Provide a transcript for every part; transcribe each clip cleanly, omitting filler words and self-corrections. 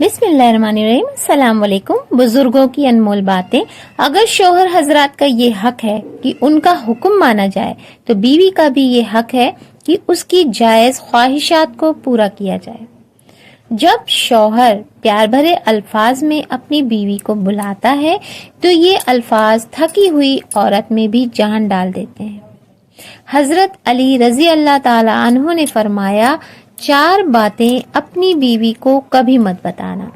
बिस्मिल्लाहिर्रहमानिर्रहीम। अस्सलाम वालेकुम। बुजुर्गों की अनमोल बातें। अगर शौहर हजरात का ये हक है कि उनका हुक्म माना जाए, तो बीवी का भी ये हक है कि उसकी जायज ख्वाहिशात को पूरा किया जाए। जब शौहर प्यार भरे अल्फाज में अपनी बीवी को बुलाता है, तो ये अल्फाज थकी हुई औरत में भी जान डाल देते हैं। हजरत अली रजी अल्लाह ताला अन्हु ने फरमाया, 4 बातें अपनी बीवी को कभी मत बताना।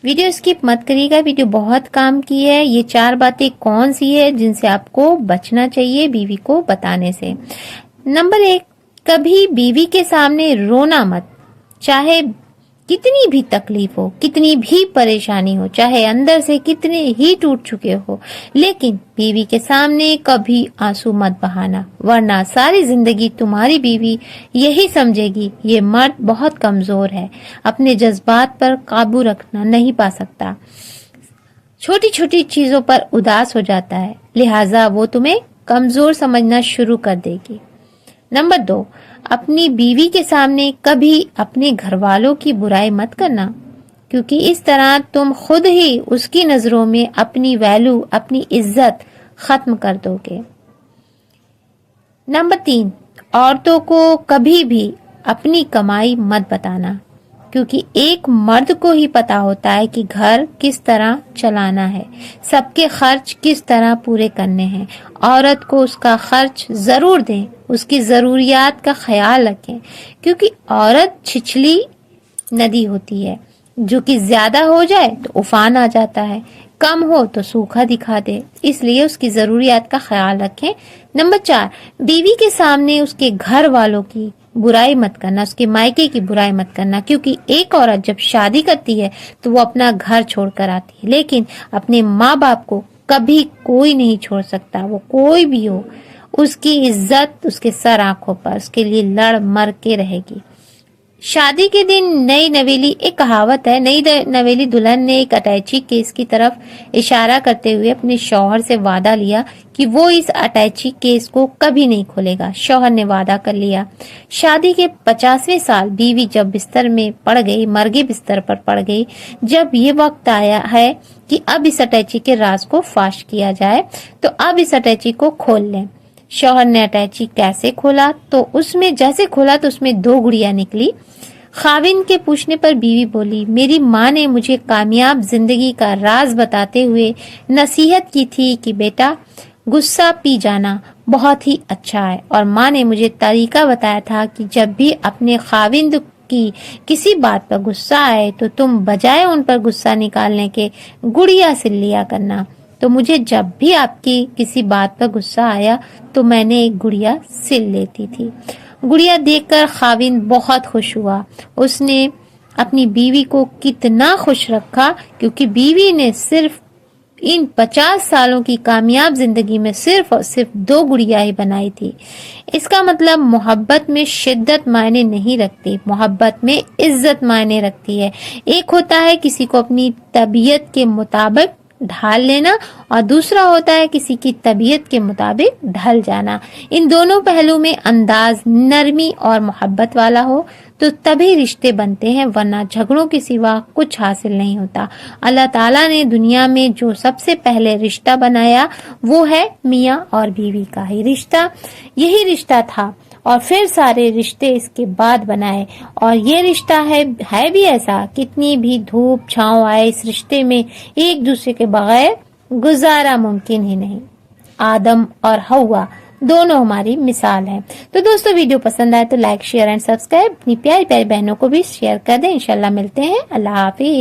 वीडियो स्किप मत करिएगा, वीडियो बहुत काम की है। ये 4 बातें कौन सी है जिनसे आपको बचना चाहिए बीवी को बताने से। नंबर 1, कभी बीवी के सामने रोना मत। चाहे कितनी भी तकलीफ हो, कितनी भी परेशानी हो, चाहे अंदर से कितने ही टूट चुके हो, लेकिन बीवी के सामने कभी आंसू मत बहाना, वरना सारी जिंदगी तुम्हारी बीवी यही समझेगी ये मर्द बहुत कमजोर है, अपने जज्बात पर काबू रखना नहीं पा सकता, छोटी छोटी चीजों पर उदास हो जाता है, लिहाजा वो तुम्हें कमजोर समझना शुरू कर देगी। नंबर 2, अपनी बीवी के सामने कभी अपने घर वालों की बुराई मत करना, क्योंकि इस तरह तुम खुद ही उसकी नजरों में अपनी वैल्यू, अपनी इज्जत खत्म कर दोगे। नंबर 3, औरतों को कभी भी अपनी कमाई मत बताना, क्योंकि एक मर्द को ही पता होता है कि घर किस तरह चलाना है, सबके खर्च किस तरह पूरे करने हैं। औरत को उसका खर्च जरूर दें, उसकी जरूरियात का ख्याल रखें, क्योंकि औरत छिछली नदी होती है, जो कि ज्यादा हो जाए तो उफान आ जाता है, कम हो तो सूखा दिखा दे, इसलिए उसकी जरूरियात का ख्याल रखें। नंबर 4, बीवी के सामने उसके घर वालों की बुराई मत करना, उसके मायके की बुराई मत करना, क्योंकि एक औरत जब शादी करती है तो वो अपना घर छोड़कर आती है, लेकिन अपने माँ बाप को कभी कोई नहीं छोड़ सकता, वो कोई भी हो। उसकी इज्जत उसके सर आंखों पर, उसके लिए लड़ मर के रहेगी। शादी के दिन नई नवेली, एक कहावत है, नई नवेली दुल्हन ने एक अटैची केस की तरफ इशारा करते हुए अपने शौहर से वादा लिया कि वो इस अटैची केस को कभी नहीं खोलेगा। शौहर ने वादा कर लिया। शादी के 50वें साल बीवी जब बिस्तर में पड़ गई, मरगे बिस्तर पर पड़ गई, जब ये वक्त आया है कि अब इस अटैची के राज को फाश किया जाए, तो अब इस अटैची को खोल लें। शौहर ने अटैची कैसे खोला, तो उसमें जैसे खोला तो उसमें 2 गुड़िया निकली। खाविंद के पूछने पर बीवी बोली, मेरी माँ ने मुझे कामयाब जिंदगी का राज बताते हुए नसीहत की थी कि बेटा, गुस्सा पी जाना बहुत ही अच्छा है, और माँ ने मुझे तरीका बताया था कि जब भी अपने खाविंद की किसी बात पर गुस्सा आए तो तुम बजाय उन पर गुस्सा निकालने के गुड़िया सिल लिया करना। तो मुझे जब भी आपकी किसी बात पर गुस्सा आया तो मैंने एक गुड़िया सिल लेती थी। गुड़िया देखकर खाविंद बहुत खुश हुआ। उसने अपनी बीवी को कितना खुश रखा, क्योंकि बीवी ने सिर्फ इन 50 सालों की कामयाब जिंदगी में सिर्फ और सिर्फ 2 गुड़िया ही बनाई थी। इसका मतलब मोहब्बत में शिद्दत मायने नहीं रखती, मोहब्बत में इज्जत मायने रखती है। एक होता है किसी को अपनी तबीयत के मुताबिक ढाल लेना, और दूसरा होता है किसी की तबीयत के मुताबिक ढल जाना। इन दोनों पहलू में अंदाज नरमी और मोहब्बत वाला हो तो तभी रिश्ते बनते हैं, वरना झगड़ों के सिवा कुछ हासिल नहीं होता। अल्लाह ताला ने दुनिया में जो सबसे पहले रिश्ता बनाया वो है मियाँ और बीवी का ही रिश्ता। यही रिश्ता था और फिर सारे रिश्ते इसके बाद बनाए, और ये रिश्ता है भी ऐसा, कितनी भी धूप छांव आए इस रिश्ते में एक दूसरे के बगैर गुजारा मुमकिन ही नहीं। आदम और हव्वा दोनों हमारी मिसाल है। तो दोस्तों, वीडियो पसंद आए तो लाइक, शेयर एंड सब्सक्राइब। अपनी प्यारी प्यारी बहनों को भी शेयर कर दें। इंशाल्लाह मिलते हैं। अल्लाह हाफिज।